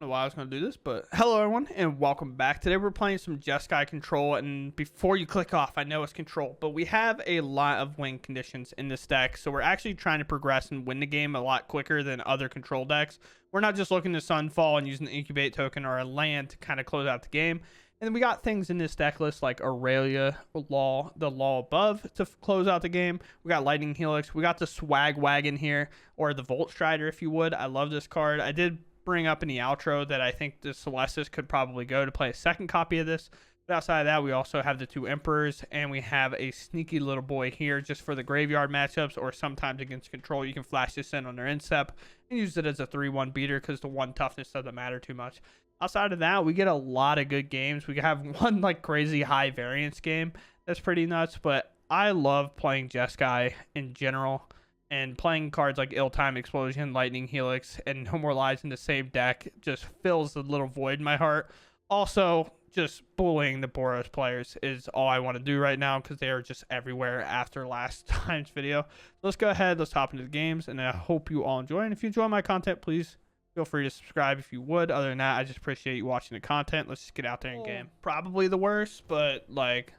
Know why I was going to do this, but hello everyone and welcome back. Today we're playing some Jeskai control, and before you click off, I know it's control, but we have a lot of win conditions in this deck, so we're actually trying to progress and win the game a lot quicker than other control decks. We're not just looking to Sunfall and using the incubate token or a land to kind of close out the game. And then we got things in this deck list like Aurelia, the law above to close out the game. We got Lightning Helix. We got the Swag Wagon here, or the Volt Strider if you would. I love this card. I did bring up in the outro that I think the Celestis could probably go to play a second copy of this. But outside of that, we also have the two Emperors, and we have a sneaky little boy here just for the graveyard matchups, or sometimes against control. You can flash this in on their instep and use it as a 3-1 beater because the 1 toughness doesn't matter too much. Outside of that, we get a lot of good games. We have one like crazy high variance game that's pretty nuts, but I love playing Jeskai in general. And playing cards like Ill-Time Explosion, Lightning Helix, and No More Lies in the same deck just fills a little void in my heart. Also, just bullying the Boros players is all I want to do right now because they are just everywhere after last time's video. Let's go ahead. Let's hop into the games, and I hope you all enjoy. And if you enjoy my content, please feel free to subscribe if you would. Other than that, I just appreciate you watching the content. Let's just get out there and game. Probably the worst, but, like,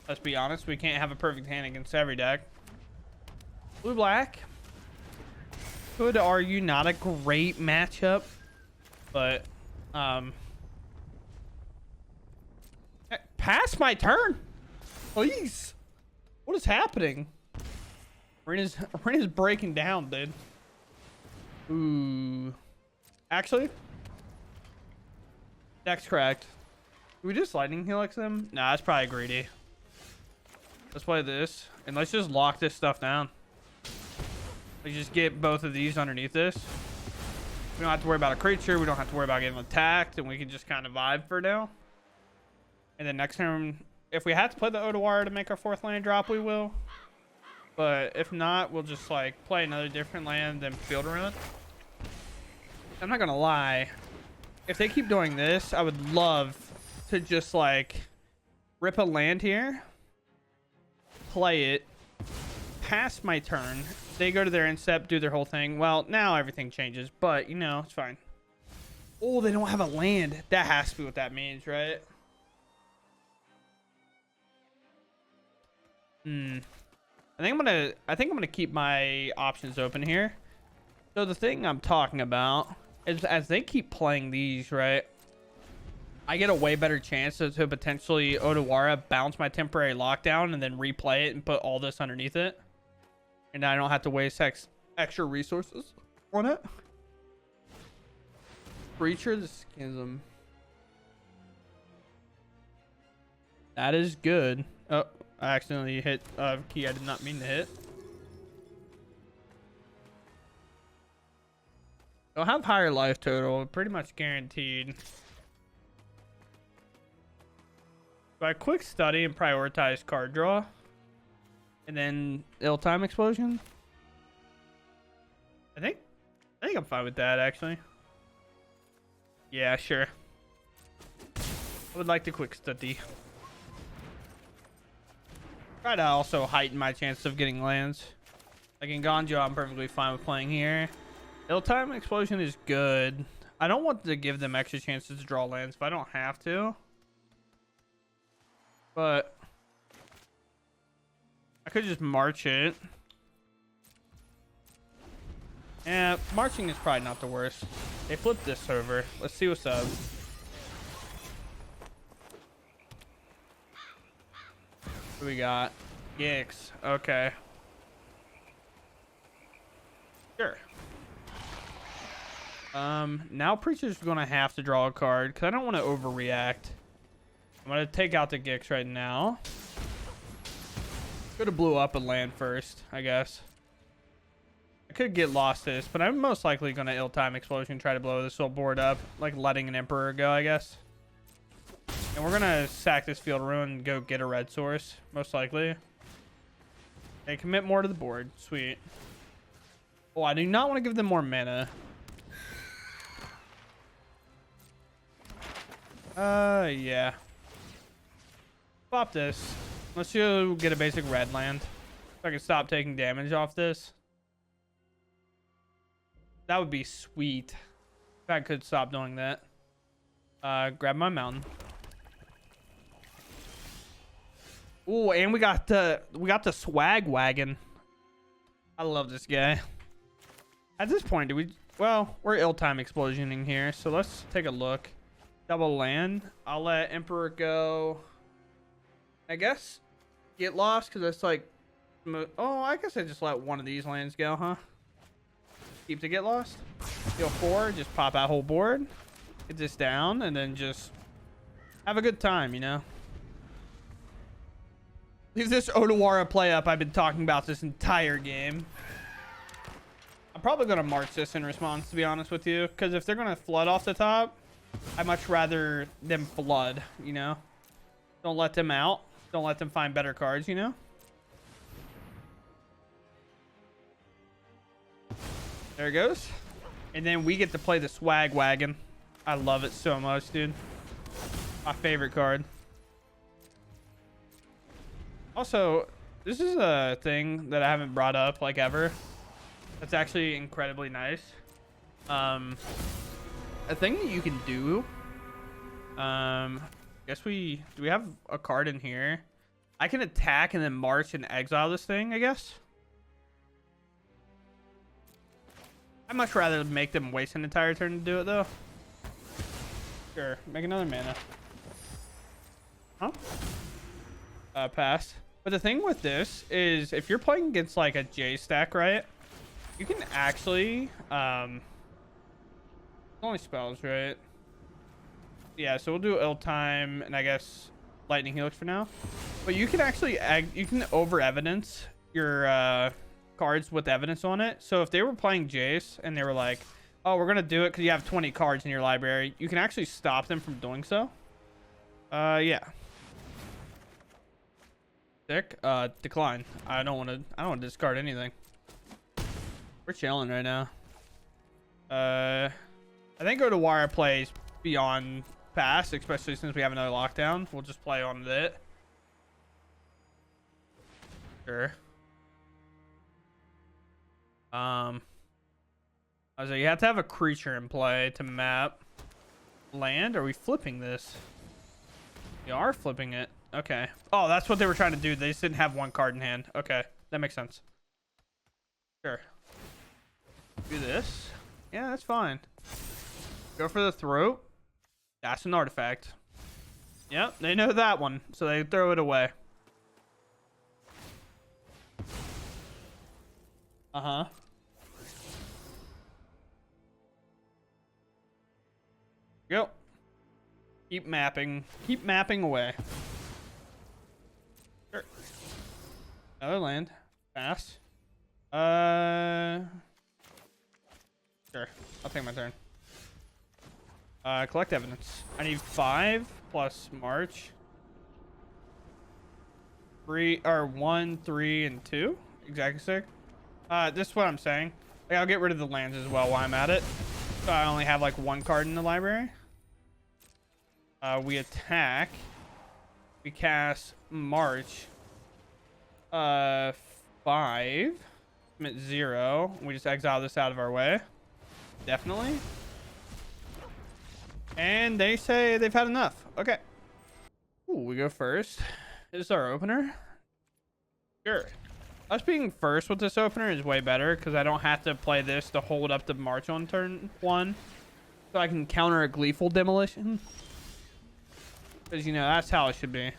let's be honest. We can't have a perfect hand against every deck. Blue black could argue not a great matchup, but pass my turn, please. What is happening? Arena's breaking down, dude. Ooh, actually, deck's cracked. Do we just Lightning Helix them? Nah, that's probably greedy. Let's play this and let's just lock this stuff down. We just get both of these underneath this. We don't have to worry about a creature. We don't have to worry about getting attacked. And we can just kind of vibe for now. And then next turn, if we have to play the Otawara to make our 4th land drop, we will. But if not, we'll just like play another different land than field run. I'm not going to lie. If they keep doing this, I would love to just like rip a land here. Play it. Pass my turn. They go to their instep, do their whole thing. Well, now everything changes, but you know, it's fine. Oh, they don't have a land. That has to be what that means, right? I think I'm gonna keep my options open here. So the thing I'm talking about is as they keep playing these, right? I get a way better chance to potentially Otawara bounce my temporary lockdown and then replay it and put all this underneath it. And I don't have to waste extra resources on it. Breacher the Schism. That is good. Oh, I accidentally hit a key I did not mean to hit. I'll have higher life total, pretty much guaranteed. By quick study and prioritize card draw. And then Ill-Time Explosion. I think I'm fine with that, actually. Yeah, sure. I would like to quick study. Try to also heighten my chances of getting lands. Like in Ganjo, I'm perfectly fine with playing here. Ill-Time Explosion is good. I don't want to give them extra chances to draw lands if I don't have to. But I could just march it. Yeah, marching is probably not the worst. They flipped this over. Let's see what's up. What do we got? Gix. Okay. Sure. Now Preacher's gonna have to draw a card because I don't want to overreact. I'm gonna take out the Gix right now. Could have blew up a land first, I guess. I could get lost this, but I'm most likely going to Ill-Time Explosion, try to blow this whole board up, like letting an Emperor go, I guess. And we're going to sack this Field Ruin and go get a red source, most likely. Okay, commit more to the board. Sweet. Oh, I do not want to give them more mana. Yeah. Pop this. Let's go get a basic red land. So I can stop taking damage off this. That would be sweet. I could stop doing that. Grab my mountain. Ooh, and we got the swag wagon. I love this guy. At this point, do we? Well, we're ill-time explosioning here, so let's take a look. Double land. I'll let Emperor go. I guess get lost because it's like. Oh, I guess I just let one of these lands go, huh? Keep to get lost. Deal 4. Just pop out whole board. Get this down and then just have a good time, you know. Leave this Odawara play up I've been talking about this entire game. I'm probably going to march this in response, to be honest with you. Because if they're going to flood off the top, I'd much rather them flood, you know. Don't let them out. Don't let them find better cards, you know. There it goes. And then we get to play the swag wagon. I love it so much, dude. My favorite card. Also, this is a thing that I haven't brought up like ever. That's actually incredibly nice. A thing that you can do. Guess do we have a card in here? I can attack and then march and exile this thing, I guess. I'd much rather make them waste an entire turn to do it, though. Sure. Make another mana. Huh? Pass. But the thing with this is if you're playing against, like, a J stack, right? You can actually... only spells, right? Yeah, so we'll do ill-time and I guess lightning helix for now. But you can actually... You can over-evidence your... cards with evidence on it. So if they were playing Jace and they were like, oh, we're gonna do it because you have 20 cards in your library, you can actually stop them from doing so. Yeah. Sick. Decline. I don't want to discard anything. We're chilling right now. I think Odawara plays beyond pass, especially since we have another lockdown. We'll just play on it. Sure. I was like, you have to have a creature in play to map land. Are we flipping this? We are flipping it. Okay. Oh, that's what they were trying to do. They just didn't have one card in hand. Okay, that makes sense. Sure. Do this. Yeah, that's fine. Go for the throat. That's an artifact. Yep, they know that one, so they throw it away. Uh-huh. Go. Keep mapping. Keep mapping away. Sure. Another land. Pass. Sure. I'll take my turn. Collect evidence. I need 5 plus March. 1, 3, and 2. Exactly 6. This is what I'm saying. Like, I'll get rid of the lands as well while I'm at it. So I only have like 1 card in the library. We attack. We cast March. 5. I'm at 0. We just exile this out of our way. Definitely. And they say they've had enough. Okay. Ooh, we go first. This is our opener. Sure. Us being first with this opener is way better because I don't have to play this to hold up the march on turn 1. So I can counter a Gleeful Demolition. Because, you know, that's how it should be. If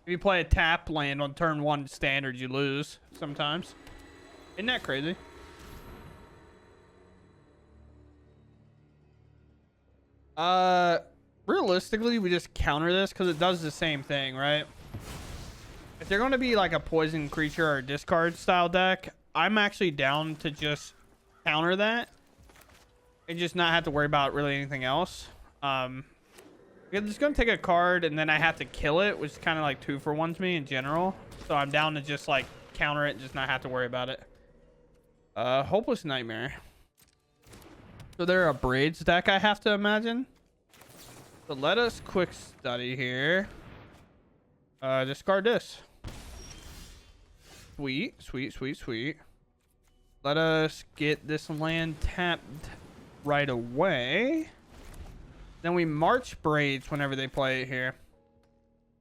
you play a tap land on turn 1 standard, you lose sometimes. Isn't that crazy? Realistically, we just counter this because it does the same thing, right? If they're going to be like a poison creature or discard style deck, I'm actually down to just counter that and just not have to worry about really anything else. It's going to take a card and then I have to kill it, which is kind of like 2 for 1 to me in general. So I'm down to just like counter it and just not have to worry about it. Hopeless Nightmare. So they're a Braids deck, I have to imagine. So let us quick study here. Discard this. Sweet, sweet, sweet, sweet. Let us get this land tapped right away. Then we march Braids whenever they play it here.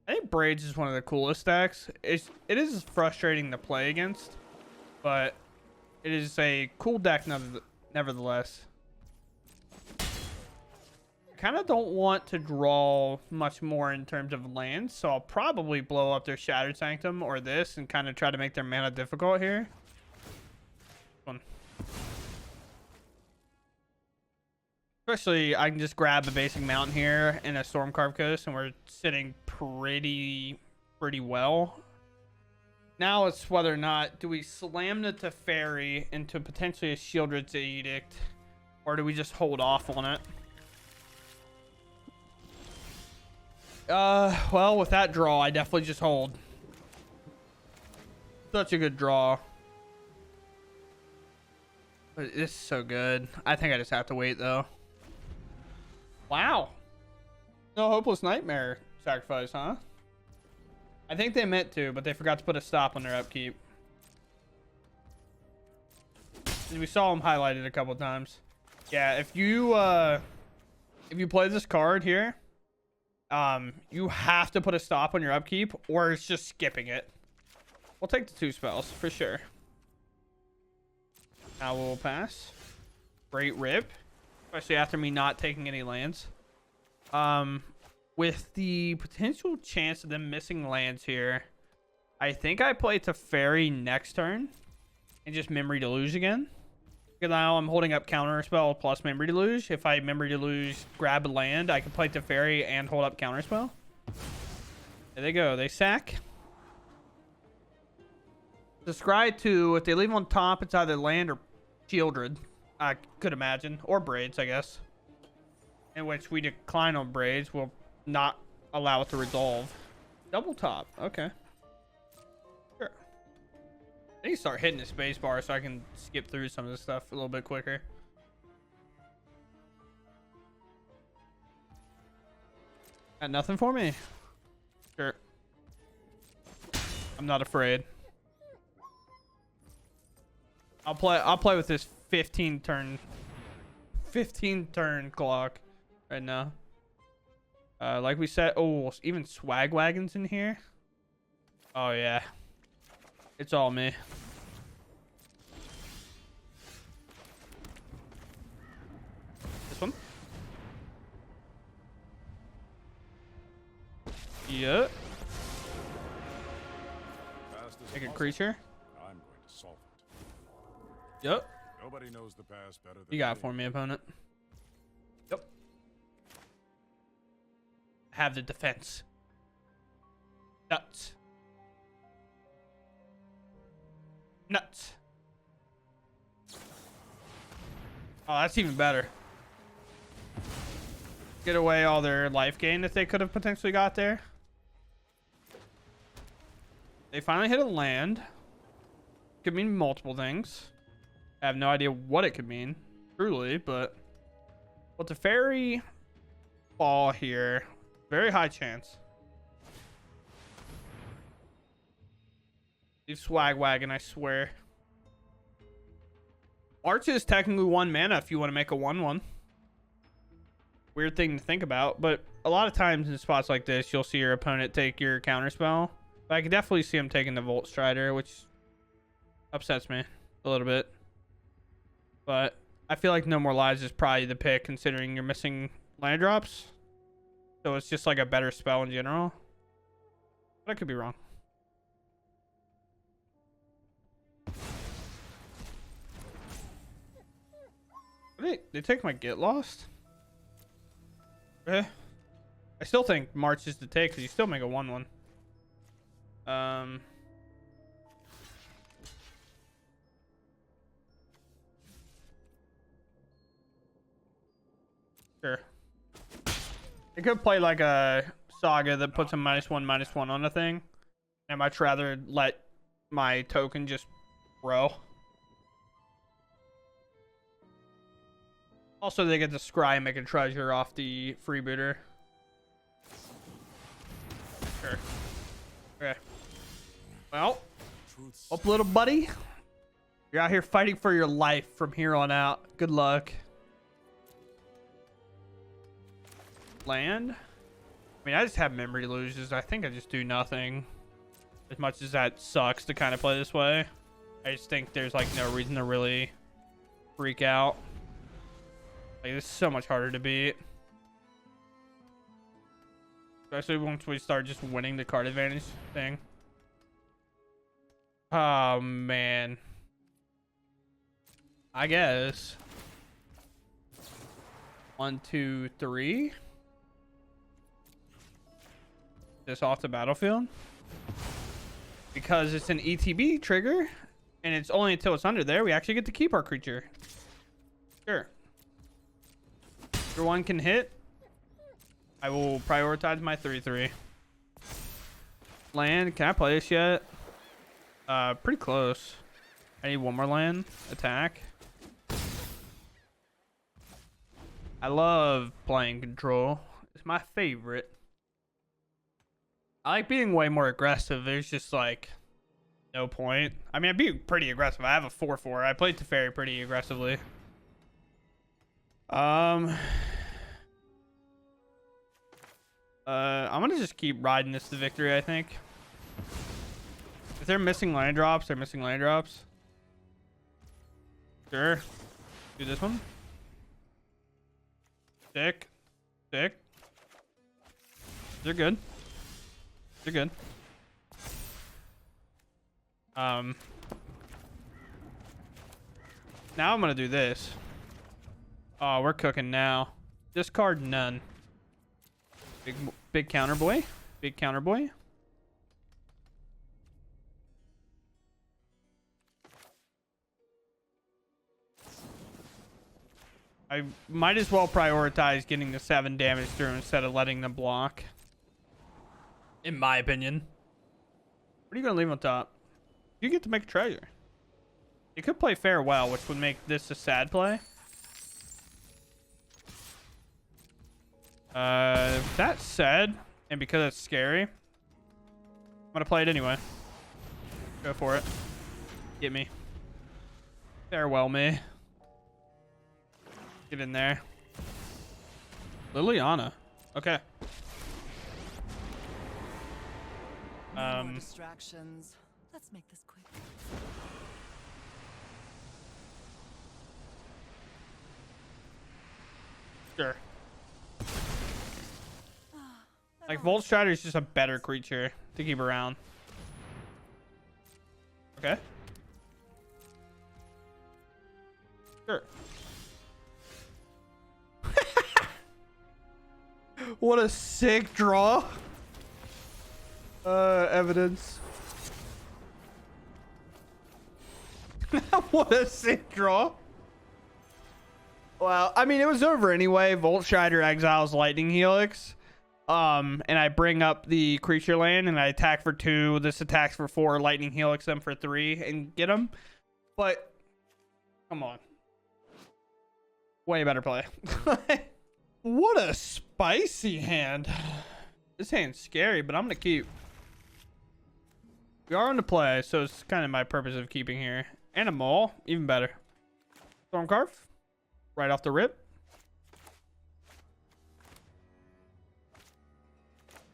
I think Braids is one of the coolest decks. It is frustrating to play against, but it is a cool deck nevertheless. I kind of don't want to draw much more in terms of lands, so I'll probably blow up their Shattered Sanctum or this and kind of try to make their mana difficult here. Especially, I can just grab a basic mountain here and a Stormcarved Coast, and we're sitting pretty well. Now it's whether or not do we slam the Teferi into potentially a Shieldred's Edict, or do we just hold off on it? Well, with that draw, I definitely just hold. Such a good draw. But it's so good. I think I just have to wait though. Wow. No Hopeless Nightmare sacrifice, huh? I think they meant to, but they forgot to put a stop on their upkeep. We saw them highlighted a couple times. Yeah, if you play this card here, you have to put a stop on your upkeep, or it's just skipping it. We'll take the 2 spells for sure. Now we'll pass. Great rip. Especially after me not taking any lands. With the potential chance of them missing lands here, I think I play Teferi next turn and just Memory Deluge again. Because now I'm holding up Counterspell plus Memory Deluge. If I Memory Deluge, grab a land, I can play Teferi and hold up Counterspell. There they go. They sack. The Scry 2, if they leave on top, it's either land or Shieldred. I could imagine. Or Braids, I guess. In which we decline on Braids. We'll not allow it to resolve. Double top. Okay. Sure. I need to start hitting the space bar so I can skip through some of this stuff a little bit quicker. Got nothing for me. Sure. I'm not afraid. I'll play with this 15 turn clock right now. Like we said, oh, even Swag Wagon's in here. Oh yeah, it's all me. This one. Yeah. Take a creature. I'm going to solve it. Yep. Nobody knows the past better than You got it for me, opponent. Yep. Have the defense. Nuts. Nuts. Oh, that's even better. Get away all their life gain that they could have potentially got there. They finally hit a land. Could mean multiple things. I have no idea what it could mean, truly, but with the Teferi fall here, very high chance. Leave Swag Wagon, I swear. Arch is technically 1 mana if you want to make a 1/1. Weird thing to think about, but a lot of times in spots like this, you'll see your opponent take your counterspell. But I can definitely see him taking the Volt Strider, which upsets me a little bit. But I feel like No More Lies is probably the pick considering you're missing land drops. So it's just like a better spell in general. But I could be wrong. They take my Get Lost? I still think March is the take because you still make a 1/1. Sure. It could play like a Saga that puts a -1/-1 on the thing. I'd much rather let my token just grow. Also, they get to scry and make a treasure off the freebooter. Sure. Okay. Well, up, little buddy. You're out here fighting for your life from here on out. Good luck. Land. I mean, I just have memory loses. I think I just do nothing. As much as that sucks to kind of play this way, I just think there's like no reason to really freak out. Like, this is so much harder to beat. Especially once we start just winning the card advantage thing. Oh, man. I guess. 1, 2, 3. This off the battlefield. Because it's an ETB trigger. And it's only until it's under there we actually get to keep our creature. Sure. Your one can hit. I will prioritize my 3/3. Land. Can I play this yet? Pretty close. I need one more land. Attack. I love playing control. It's my favorite. I like being way more aggressive. There's just like no point. I mean, I'd be pretty aggressive. I have a 4/4. I played Teferi pretty aggressively. I'm gonna just keep riding this to victory, I think. If they're missing land drops, they're missing land drops. Sure. Do this one. Stick. Stick. They're good. They're good. Now I'm gonna do this. Oh, we're cooking now. Discard none. Big counter boy. Big counter boy. I might as well prioritize getting the 7 damage through instead of letting them block. In my opinion. What are you going to leave on top? You get to make a treasure. You could play Farewell, which would make this a sad play. That said, and because it's scary, I'm going to play it anyway. Go for it. Get me. Farewell me. Get in there. Liliana. Okay. No more distractions. Let's make this quick. Sure. Like, Volt Strider is just a better creature to keep around. Okay. Sure. What a sick draw. Evidence. What a sick draw. Well, I mean, it was over anyway. Volt Strider exiles Lightning Helix. And I bring up the creature land and I attack for 2. This attacks for 4. Lightning Helix them for 3 and get them. But come on. Way better play. What a spicy hand. This hand's scary, but I'm going to keep. We are on the play, so it's kind of my purpose of keeping here. And a mole, even better. Stormcarve, right off the rip.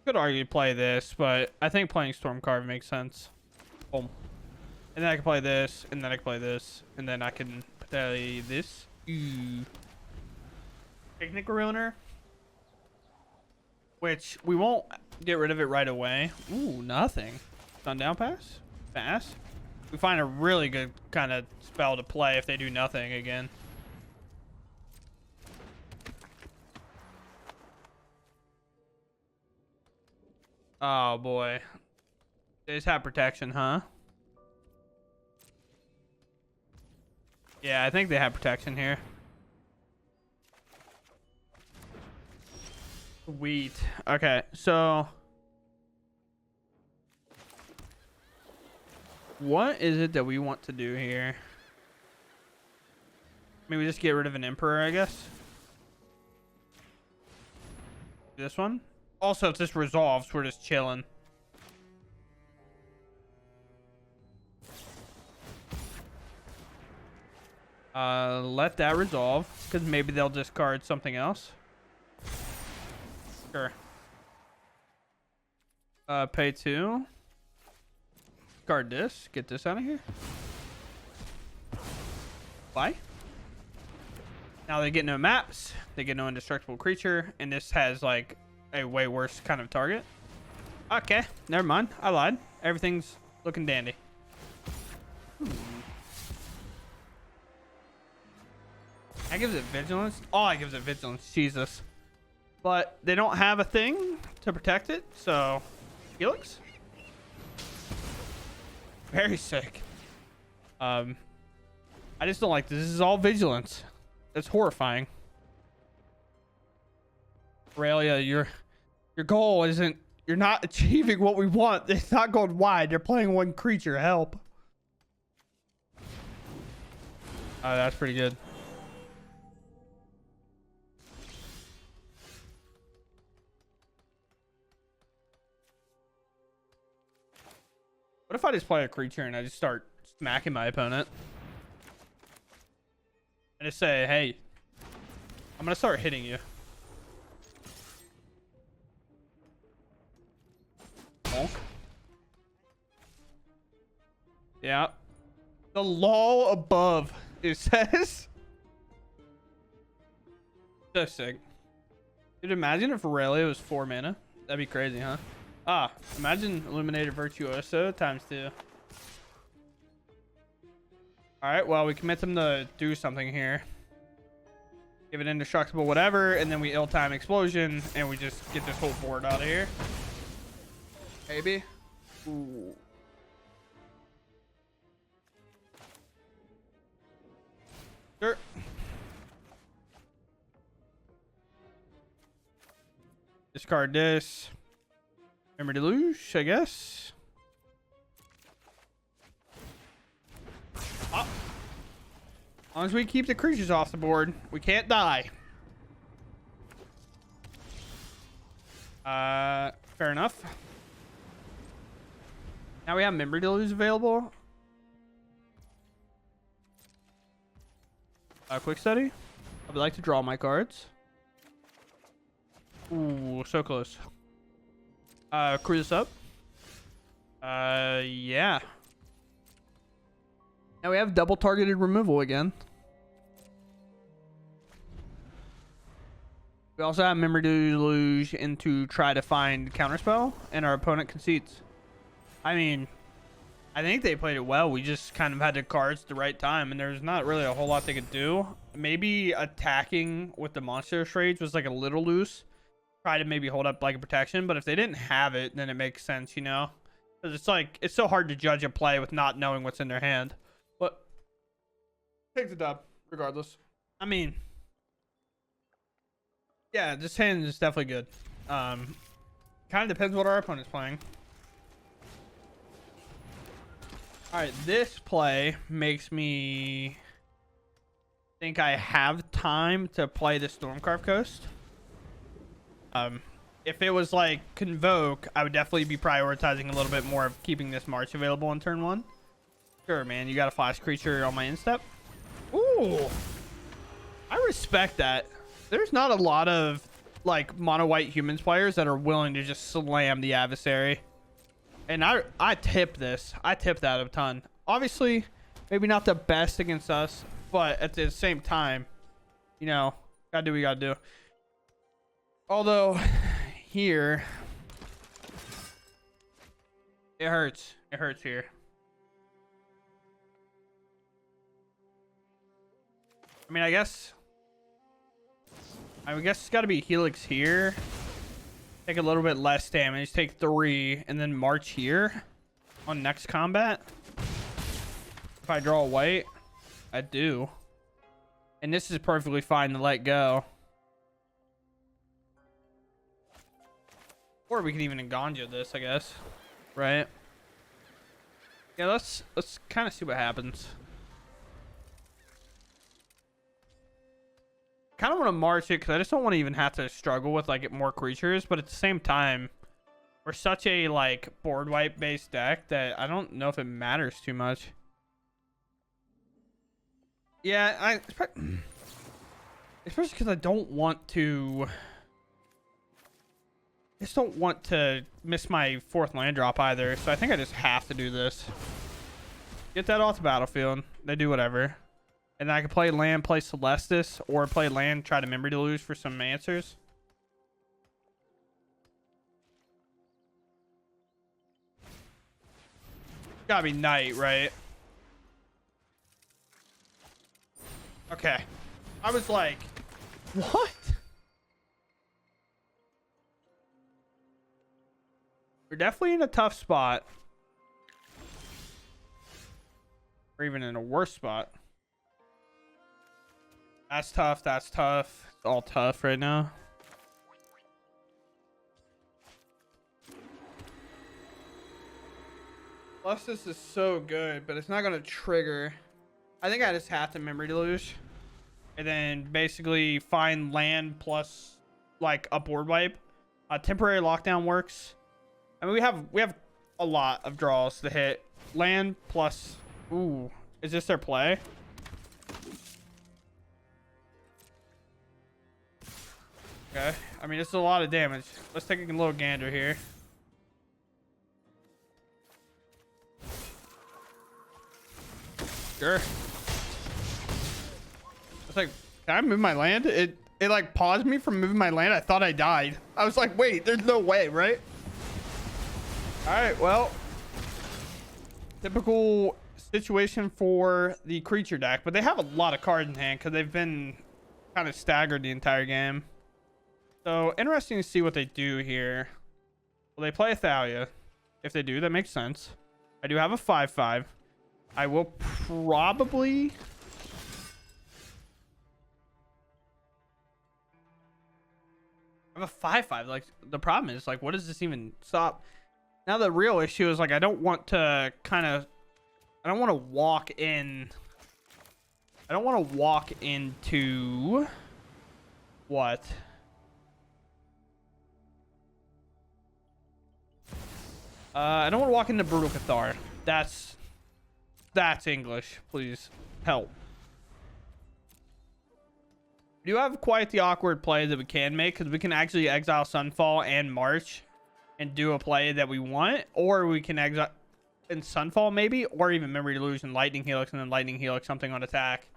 Could argue play this, but I think playing Stormcarve makes sense. Boom. And then I can play this, and then I can play this, and then I can play this. Ooh. Picnic Ruiner. Which we won't get rid of it right away. Ooh, nothing. Sundown Pass. Fast. We find a really good kind of spell to play if they do nothing again. Oh boy. They just have protection, huh? Yeah, I think they have protection here. Sweet. Okay, so what is it that we want to do here? I mean, we just get rid of an Emperor, I guess. This one. Also, if this resolves, we're just chilling. Let that resolve, because maybe they'll discard something else. Sure. Pay 2. Guard this. Get this out of here. Why? Now they get no maps. They get no indestructible creature. And this has like a way worse kind of target. Okay. Never mind. I lied. Everything's looking dandy. That gives it vigilance. Oh, it gives it vigilance. Jesus. But they don't have a thing to protect it. So, Helix. Very sick. I just don't like this. This is all vigilance. That's horrifying. Aurelia, your goal isn't. You're not achieving what we want. It's not going wide. They're playing one creature. Help. That's pretty good. What if I just play a creature and I just start smacking my opponent? I just say, hey, I'm going to start hitting you. Bonk. Yeah. The law above, it says. So sick. Dude, imagine if Aurelia was 4 mana. That'd be crazy, huh? Ah, imagine Illuminated Virtuoso ×2. Alright, well, we commit them to do something here. Give it indestructible whatever, and then we ill-time explosion, and we just get this whole board out of here. Maybe. Ooh. Sure. Discard this. Remember Deluge, I guess. Oh. As long as we keep the creatures off the board, we can't die. Fair enough. Now we have Memory Deluge available. Quick study. I would like to draw my cards. Ooh, so close. Crew this up. Yeah. Now we have double targeted removal again. We also have Memory Deluge in to try to find counterspell, and our opponent concedes. I mean, I think they played it well. We just kind of had the cards at the right time, and there's not really a whole lot they could do. Maybe attacking with the monster rage was like a little loose. Try to maybe hold up like a protection, but if they didn't have it, then it makes sense, you know, because it's like it's so hard to judge a play with not knowing what's in their hand. But take the dub regardless. I mean, yeah, this hand is definitely good. Kind of depends what our opponent's playing. All right, this play makes me think I have time to play the Stormcarved Coast. If it was like Convoke, I would definitely be prioritizing a little bit more of keeping this March available in turn 1. Sure, man, you got a flash creature on my instep. Ooh, I respect that. There's not a lot of like mono white humans players that are willing to just slam the adversary. And I tip this. I tip that a ton. Obviously, maybe not the best against us, but at the same time, you know, gotta do what you gotta do. Although, here, it hurts. It hurts here. I mean, I guess it's got to be Helix here. Take a little bit less damage. Take 3, and then March here on next combat. If I draw a white, I do. And this is perfectly fine to let go. Or we can even Enganja this, I guess. Right? Yeah, let's kind of see what happens. Kind of want to march it because I just don't want to even have to struggle with like more creatures, but at the same time, we're such a like board wipe based deck that I don't know if it matters too much. Yeah, especially because I don't want to just don't want to miss my 4th land drop either. So I think I just have to do this. Get that off the battlefield. They do whatever. And then I can play land, play Celestis, or play land, try to Memory Deluge for some answers. Gotta be night, right? Okay. I was like, what? We're definitely in a tough spot. Or even in a worse spot. That's tough. That's tough. It's all tough right now. Plus, this is so good, but it's not going to trigger. I think I just have to Memory Deluge. And then basically find land plus like a board wipe. Temporary lockdown works. I mean, we have a lot of draws to hit. Land plus. Ooh, is this their play? Okay. I mean, it's a lot of damage. Let's take a little gander here. Sure. It's like, can I move my land? It like paused me from moving my land. I thought I died. I was like, wait, there's no way, right? All right, well, typical situation for the creature deck, but they have a lot of cards in hand because they've been kind of staggered the entire game. So interesting to see what they do here. Will they play a Thalia? If they do, that makes sense. I do have a 5/5. I will probably... I have a 5/5. Like, the problem is, like, what does this even stop? Now the real issue is, like, I don't want to I don't want to walk in. I don't want to walk into what? I don't want to walk into Brutal Cathar. That's English. Please help. We do have quite the awkward play that we can make because we can actually exile Sunfall and March and do a play that we want, or we can exile in Sunfall maybe, or even Memory Deluge and Lightning Helix and then Lightning Helix something on attack.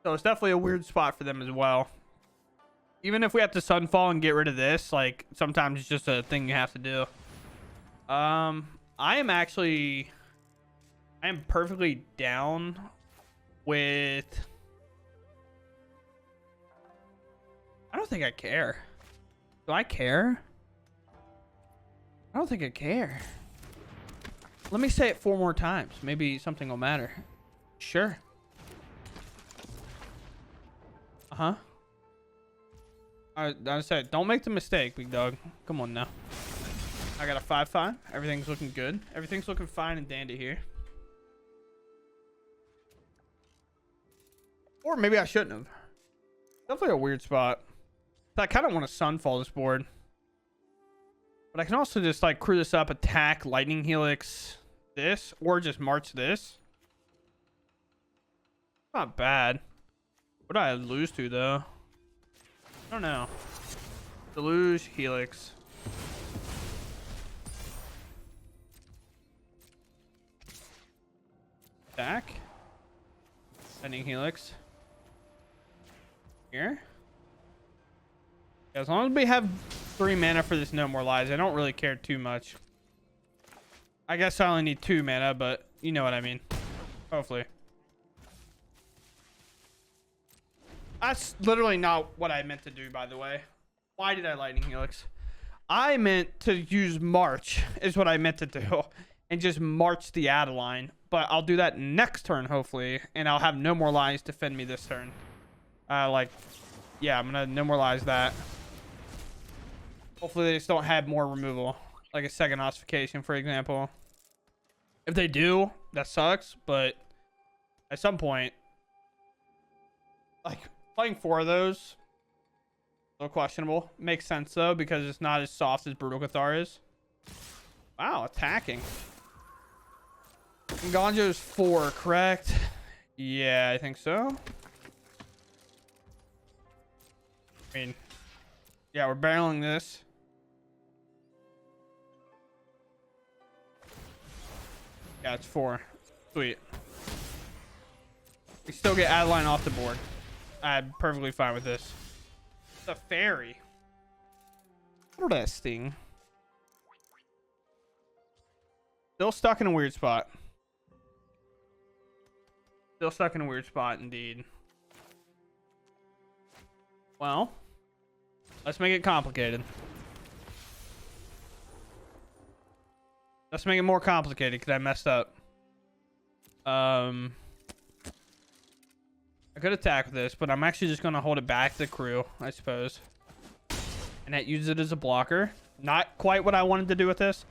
So it's definitely a weird spot for them as well. Even if we have to Sunfall and get rid of this, like sometimes it's just a thing you have to do. I am perfectly down with... I don't think I care. Do I care? I don't think I care. Let me say it 4 more times. Maybe something will matter. Sure. Uh-huh. I said, don't make the mistake, big dog. Come on now. I got a 5/5. Everything's looking good. Everything's looking fine and dandy here. Or maybe I shouldn't have. Definitely a weird spot. I kind of want to Sunfall this board. But I can also just like crew this up, attack, Lightning Helix this, or just March this. Not bad. What do I lose to though? I don't know. Deluge, Helix. Attack. Lightning Helix. Here. As long as we have 3 mana for this No More Lies, I don't really care too much. I guess I only need 2 mana, but you know what I mean. Hopefully. That's literally not what I meant to do, by the way. Why did I Lightning Helix? I meant to use March, is what I meant to do. And just March the Adeline. But I'll do that next turn, hopefully. And I'll have No More Lies defend me this turn. Yeah, I'm going to No More Lies that. Hopefully they just don't have more removal. Like a second ossification, for example. If they do, that sucks. But at some point, like playing 4 of those, a little questionable. Makes sense though, because it's not as soft as Brutal Cathar is. Wow, attacking. Ganjo's 4, correct? Yeah, I think so. I mean, yeah, we're barreling this. Yeah, it's 4. Sweet. We still get Adeline off the board. I'm perfectly fine with this. The fairy. Interesting. Still stuck in a weird spot. Still stuck in a weird spot, indeed. Well, let's make it complicated. Let's make it more complicated because I messed up. I could attack with this, but I'm actually just going to hold it back to the crew, I suppose. And that uses it as a blocker. Not quite what I wanted to do with this.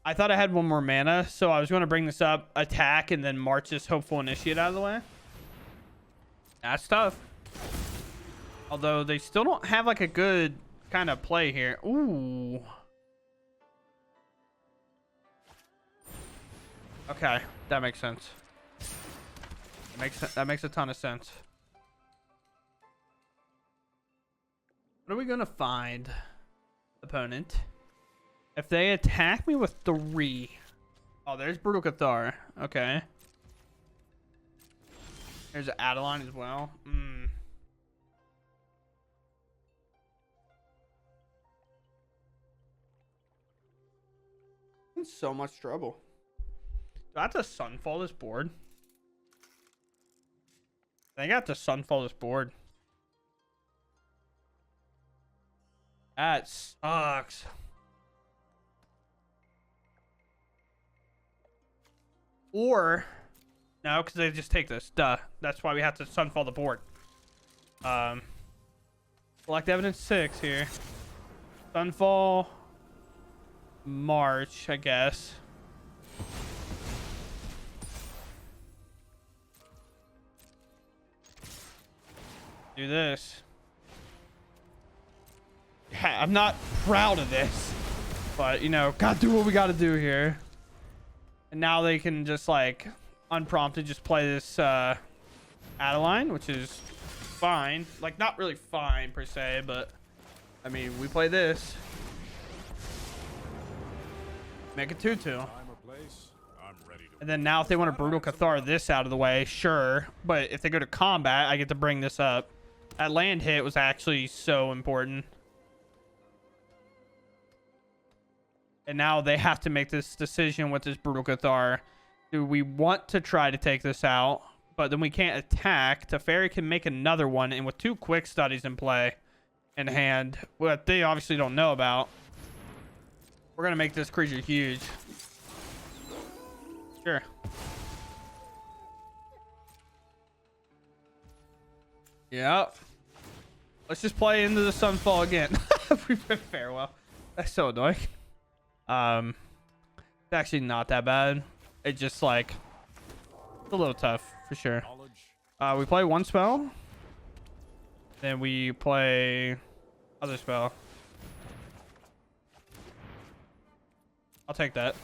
I thought I had 1 more mana, so I was going to bring this up, attack, and then march this hopeful initiate out of the way. That's tough. Although they still don't have like a good kind of play here. Ooh. Okay, that makes sense. That makes a ton of sense. What are we gonna find, opponent? If they attack me with 3. Oh, there's Brutal Cathar. Okay. There's Adeline as well. In so much trouble. Do I have to Sunfall this board? I think I have to Sunfall this board. That sucks. Or, no, because they just take this. Duh. That's why we have to Sunfall the board. Select evidence 6 here. Sunfall. March, I guess. Do this. Yeah, I'm not proud of this, but you know, gotta do what we gotta do here. And now they can just like unprompted just play this Adeline, which is fine. Like not really fine per se, but I mean we play this. Make it 2/2. And then now if they want to Brutal Cathar this out of the way, sure. But if they go to combat, I get to bring this up. That land hit was actually so important. And now they have to make this decision with this Brutal Cathar. Do we want to try to take this out? But then we can't attack. Teferi can make another one. And with 2 quick studies in play in hand, what they obviously don't know about, we're going to make this creature huge. Sure. Yep. Let's just play into the Sunfall again. We've been farewell. That's so annoying. It's actually not that bad. It just like it's a little tough for sure. We play 1 spell. Then we play other spell. I'll take that.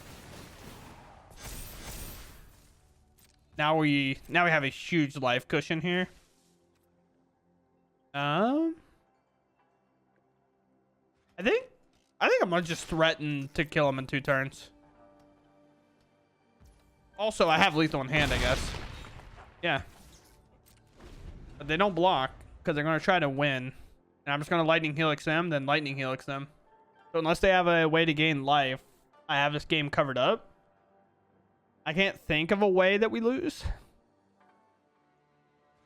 Now we have a huge life cushion here. I think I'm gonna just threaten to kill him in 2 turns. Also, I have lethal in hand, I guess. Yeah. But they don't block because they're gonna try to win. And I'm just gonna lightning helix them, then lightning helix them. So unless they have a way to gain life, I have this game covered up. I can't think of a way that we lose.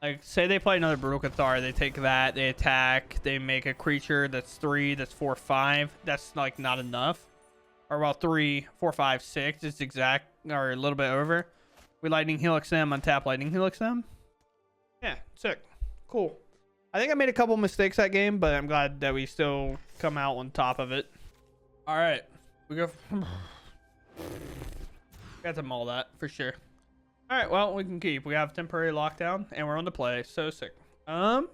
Like, say they play another Brutal Cathar, they take that, they attack, they make a creature that's 3, that's 4, 5. That's, like, not enough. Or, well, 3, 4, 5, 6. It's exact, or a little bit over. We lightning helix them, untap lightning helix them. Yeah, sick. Cool. I think I made a couple mistakes that game, but I'm glad that we still come out on top of it. All right. We go... Got to maul that, for sure. All right, well, we can keep. We have temporary lockdown, and we're on the play. So sick. I'm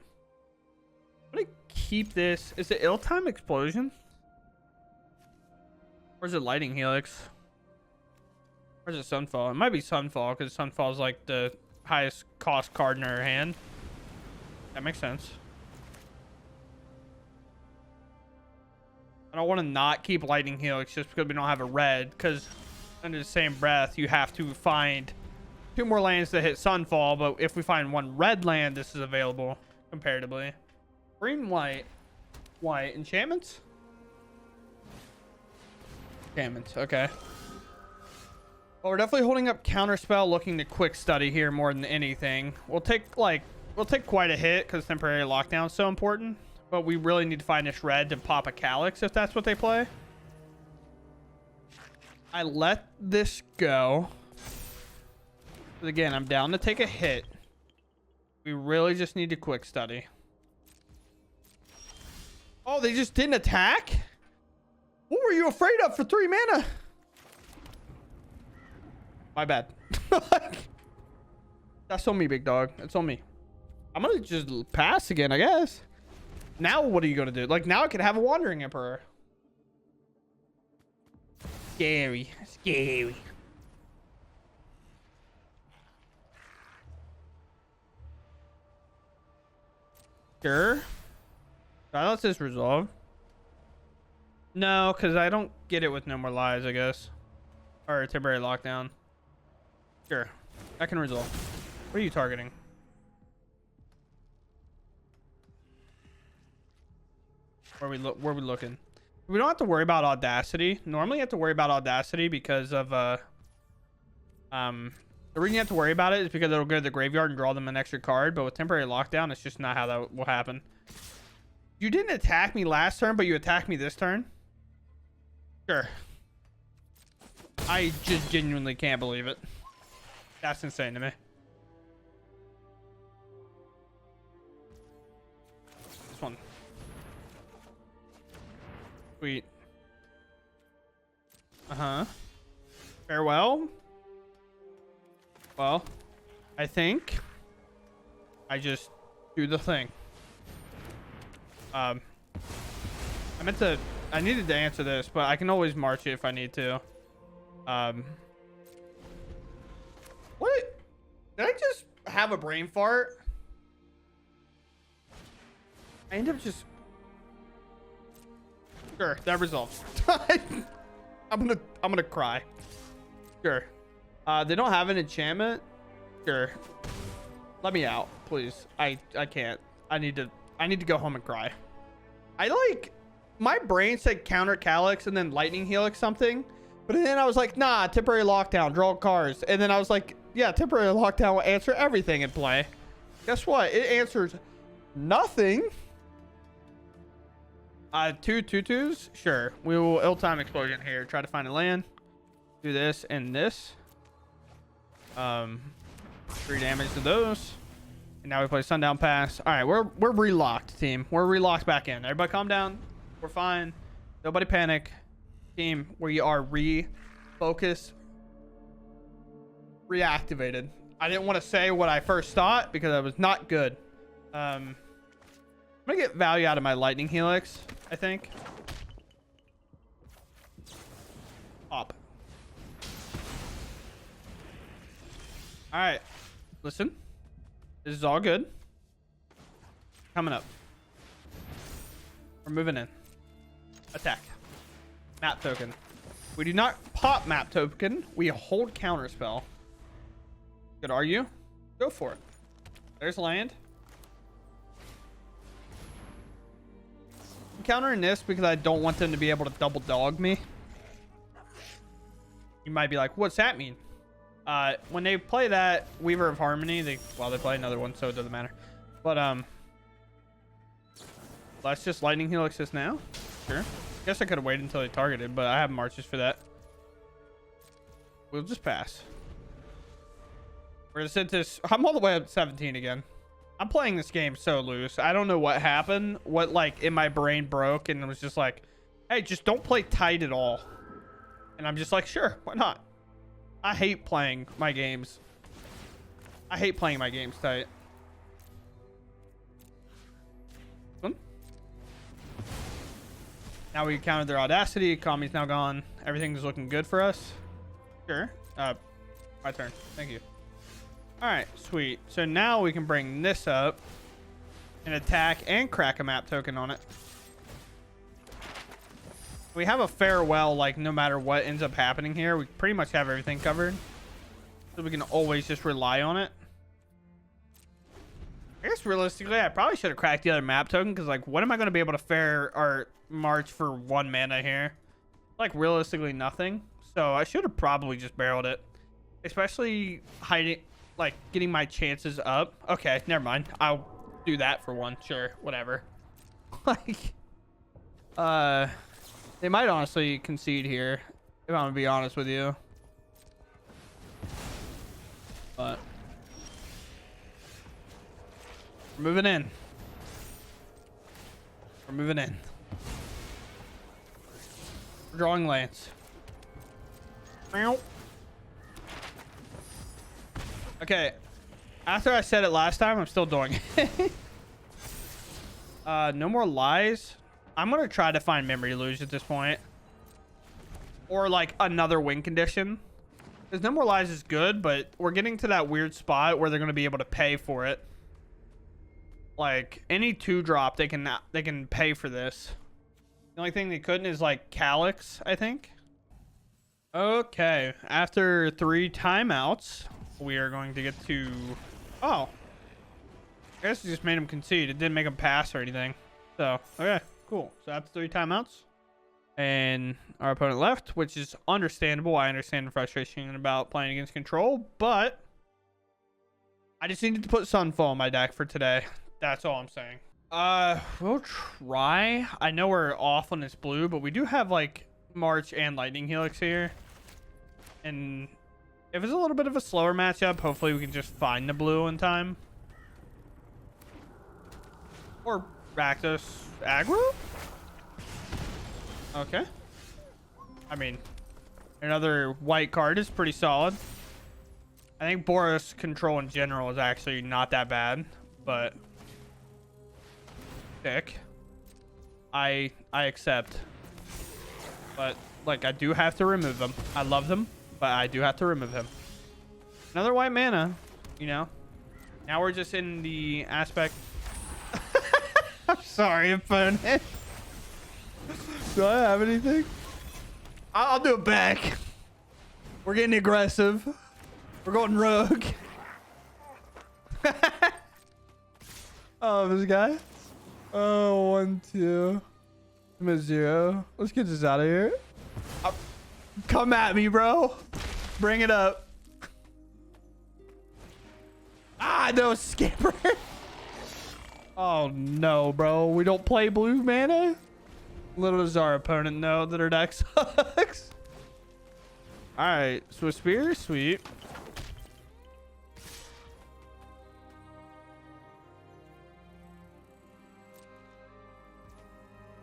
gonna keep this. Is it Ill-Time Explosion? Or is it Lightning Helix? Or is it Sunfall? It might be Sunfall, because Sunfall is like the highest cost card in our hand. That makes sense. I don't want to not keep Lightning Helix just because we don't have a red, because under the same breath, you have to find 2 more lands that hit Sunfall. But if we find 1 red land, this is available comparatively. Green, white, enchantments. Enchantments. Okay. Well, we're definitely holding up counterspell, looking to quick study here more than anything. We'll take quite a hit because temporary lockdown is so important. But we really need to find this red to pop a Calyx if that's what they play. I let this go. But again, I'm down to take a hit. We really just need to quick study. Oh, they just didn't attack? What were you afraid of for 3 mana? My bad. That's on me, big dog. It's on me. I'm gonna just pass again, I guess. Now what are you gonna do? Like, now I could have a Wandering Emperor. Scary. Scary. Sure. Silence is resolved. No, because I don't get it with No More Lies, I guess. Or temporary lockdown. Sure. I can resolve. What are you targeting? Where are we looking? We don't have to worry about Audacity. Normally you have to worry about Audacity because of the reason you have to worry about it is because it'll go to the graveyard and draw them an extra card, but with temporary lockdown, it's just not how that will happen. You didn't attack me last turn, but you attacked me this turn? Sure. I just genuinely can't believe it. That's insane to me. This one. Sweet. Farewell. Well, I think I just do the thing. I needed to answer this, but I can always march it if I need to. What? Did I just have a brain fart? I end up just... Sure, that resolves. I'm gonna cry. Sure. They don't have an enchantment. Sure. Let me out, please. I can't. I need to go home and cry. My brain said counter Calyx and then lightning helix something, but then I was like, nah, temporary lockdown, draw cards, and then I was like, yeah, temporary lockdown will answer everything in play. Guess what? It answers nothing. 2 2/2s. Sure, we will ill-time explosion here. Try to find a land. Do this and this. 3 damage to those. And now we play Sundown Pass. All right, we're relocked, team. We're relocked back in. Everybody calm down. We're fine. Nobody panic. Team, we are refocused, reactivated. I didn't want to say what I first thought because I was not good. I'm gonna get value out of my lightning helix, I think. Pop. All right, listen. This is all good. Coming up. We're moving in. Attack. Map token. We do not pop map token. We hold counter spell. Could argue. Go for it. There's land. I'm countering this because I don't want them to be able to double dog me. You might be like, what's that mean? When they play that Weaver of Harmony, they play another one, so it doesn't matter. But let's just lightning helix this now. Sure. Guess I could have waited until they targeted, but I have marches for that. We'll just pass. We're gonna sit this. I'm all the way up to 17 again. I'm playing this game so loose. I don't know what happened. What in my brain broke and it was just like, hey, just don't play tight at all. And I'm just like, sure, why not? I hate playing my games. I hate playing my games tight. Now we countered their Audacity. Economy's now gone. Everything's looking good for us. Sure. My turn. Thank you. All right, sweet. So now we can bring this up and attack and crack a map token on it. We have a farewell, like no matter what ends up happening here, we pretty much have everything covered. So we can always just rely on it. I guess realistically, I probably should have cracked the other map token because like what am I going to be able to fare or march for 1 mana here? Like realistically nothing. So I should have probably just barreled it. Especially hiding, like getting my chances up. Okay, never mind. I'll do that for one. Sure, whatever. Like, they might honestly concede here, if I'm gonna be honest with you. But we're moving in. We're moving in. We're drawing lands. Meow. Okay. After I said it last time, I'm still doing it. No more lies. I'm gonna try to find memory lose at this point, or like another win condition, because no more lies is good, but we're getting to that weird spot where they're gonna be able to pay for it. Like any 2-drop, they can pay for this. The only thing they couldn't is like Calyx, I think. Okay, after 3 timeouts, we are going to get to. Oh, I guess it just made him concede. It didn't make him pass or anything. So okay. Cool. So after 3 timeouts, and our opponent left, which is understandable. I understand the frustration about playing against control, but I just needed to put Sunfall in my deck for today. That's all I'm saying. We'll try. I know we're off on this blue, but we do have like March and Lightning Helix here, and if it's a little bit of a slower matchup, hopefully we can just find the blue in time. Or Rakdos aggro? Okay. I mean, another white card is pretty solid. I think Boros control in general is actually not that bad, but thick. I accept. But like I do have to remove them. I love them, but I do have to remove him. Another white mana, you know. Now we're just in the aspect. I'm sorry, opponent. Do I have anything? I'll do it back. We're getting aggressive. We're going rogue. Oh, this guy. Oh, 1, 2. I'm at 0. Let's get this out of here. Come at me, bro. Bring it up. Ah, no, skipper. Oh no, bro. We don't play blue mana? Little does our opponent know that our deck sucks. Alright, Swiss Spear, sweet.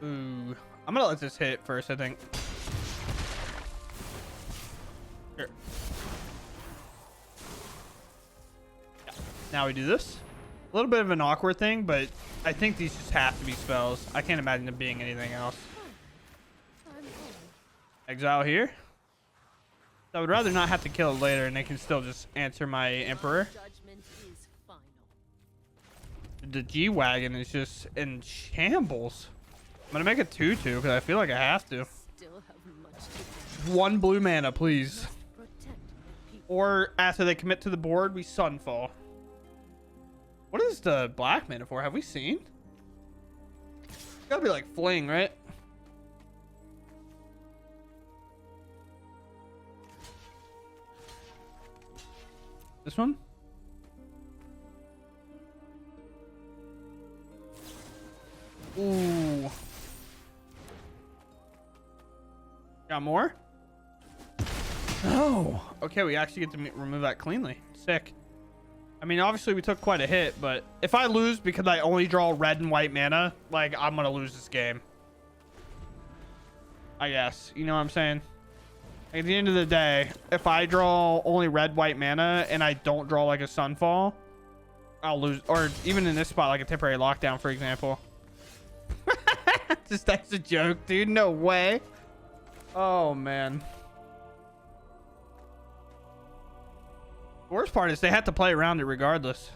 Ooh. I'm gonna let this hit first, I think. Here. Yeah. Now we do this. A little bit of an awkward thing, but I think these just have to be spells. I can't imagine them being anything else. Exile here. So I would rather not have to kill it later, and they can still just answer my Emperor. The G-Wagon is just in shambles. I'm going to make it 2-2 because I feel like I have to. 1 blue mana, please. Or after they commit to the board, we Sunfall. What is the black mana for? Have we seen? It's gotta be like Fling, right? This one? Ooh. Got more? No. Okay, we actually get to remove that cleanly. Sick. I mean, obviously we took quite a hit, but if I lose because I only draw red and white mana, like, I'm gonna lose this game. I guess. You know what I'm saying? Like, at the end of the day, if I draw only red, white mana and I don't draw, like, a Sunfall, I'll lose. Or even in this spot, like a temporary lockdown, for example. Just, that's a joke, dude. No way. Oh, man. The worst part is they have to play around it regardless.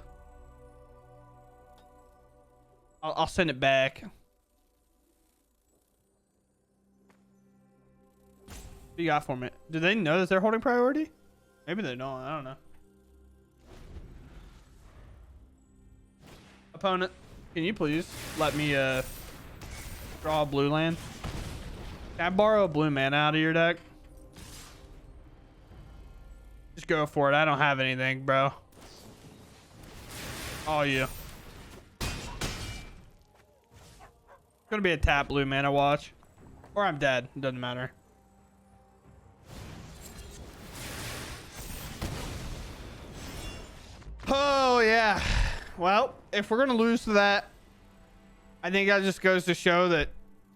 I'll send it back. you got for me? Do they know that they're holding priority? Maybe they don't. I don't know. Opponent, can you please let me draw a blue land? Can I borrow a blue mana out of your deck? Just go for it. I don't have anything, bro. All you. It's gonna be a tap blue mana watch. Or I'm dead. It doesn't matter. Oh, yeah. Well, if we're going to lose to that, I think that just goes to show that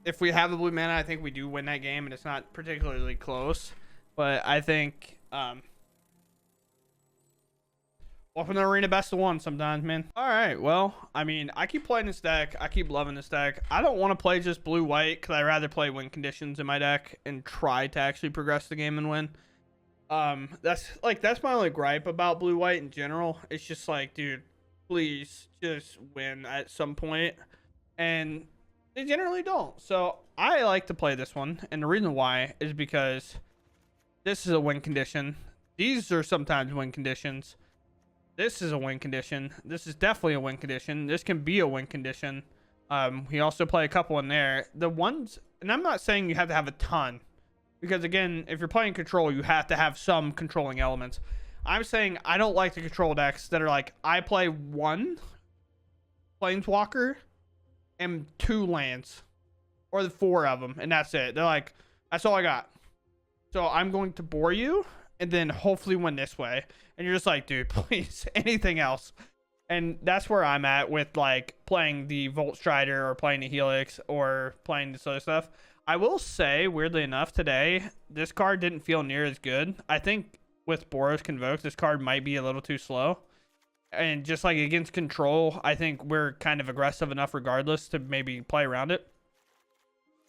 if we have the blue mana, I think we do win that game, and it's not particularly close. But I think welcome to the arena, best of one sometimes, man. All right, well, I mean, I keep playing this deck. I keep loving this deck. I don't want to play just blue-white because I'd rather play win conditions in my deck and try to actually progress the game and win. That's my only gripe about blue-white in general. It's just like, dude, please just win at some point. And they generally don't. So I like to play this one. And the reason why is because this is a win condition. These are sometimes win conditions. This is a win condition. This is definitely a win condition. This can be a win condition. We also play a couple in there. The ones, and I'm not saying you have to have a ton. Because again, if you're playing control, you have to have some controlling elements. I'm saying I don't like the control decks that are like, I play one planeswalker and 2 lands. Or the 4 of them, and that's it. They're like, that's all I got. So I'm going to bore you, and then hopefully win this way. And you're just like, dude, please, anything else. And that's where I'm at with like playing the Volt Strider or playing the Helix or playing this other stuff. I will say, weirdly enough, today, this card didn't feel near as good. I think with Boros Convoke, this card might be a little too slow. And just like against control, I think we're kind of aggressive enough regardless to maybe play around it.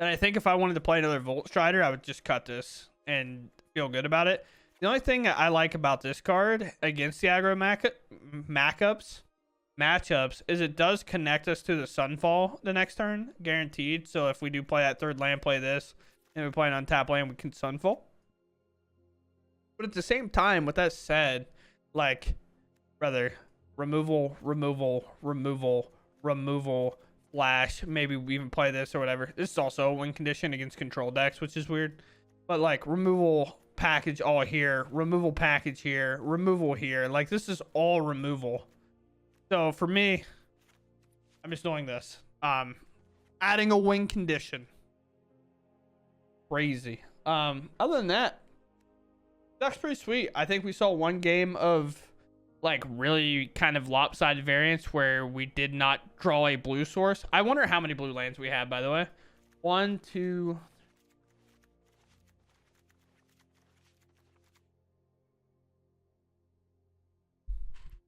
And I think if I wanted to play another Volt Strider, I would just cut this and feel good about it. The only thing I like about this card against the aggro matchups is it does connect us to the Sunfall the next turn, guaranteed. So if we do play that 3rd land, play this, and we play an untap land, we can Sunfall. But at the same time, with that said, like, brother, removal, flash, maybe we even play this or whatever. This is also a win condition against control decks, which is weird. But like removal package all here, removal package here, removal here. Like this is all removal. So for me, I'm just doing this. Adding a win condition. Crazy. Other than that, that's pretty sweet. I think we saw one game of like really kind of lopsided variance where we did not draw a blue source. I wonder how many blue lands we have, by the way. 1, 2.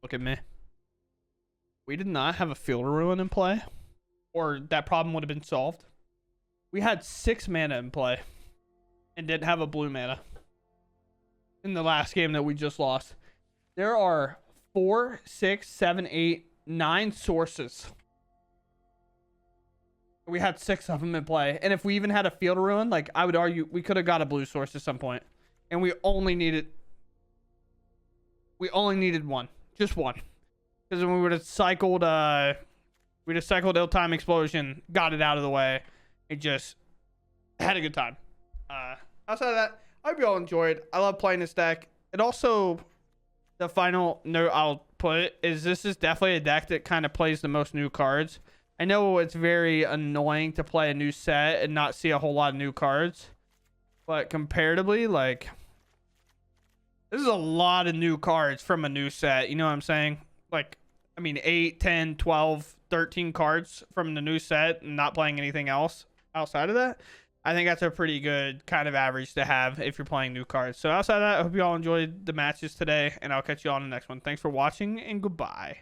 Look at me. We did not have a Field of Ruin in play, or that problem would have been solved. We had 6 mana in play and didn't have a blue mana in the last game that we just lost. There are 4, 6, 7, 8, 9 sources. We had 6 of them in play. And if we even had a Field of Ruin, like I would argue we could have got a blue source at some point. And we only needed one. Just one. Because then we would have cycled Ill-Time Explosion, got it out of the way, and just had a good time. Outside of that, I hope you all enjoyed. I love playing this deck. It also, the final note I'll put is this is definitely a deck that kind of plays the most new cards. I know it's very annoying to play a new set and not see a whole lot of new cards. But comparatively, like, this is a lot of new cards from a new set. You know what I'm saying? Like, I mean, 8, 10, 12, 13 cards from the new set and not playing anything else outside of that. I think that's a pretty good kind of average to have if you're playing new cards. So outside of that, I hope you all enjoyed the matches today, and I'll catch you all in the next one. Thanks for watching, and goodbye.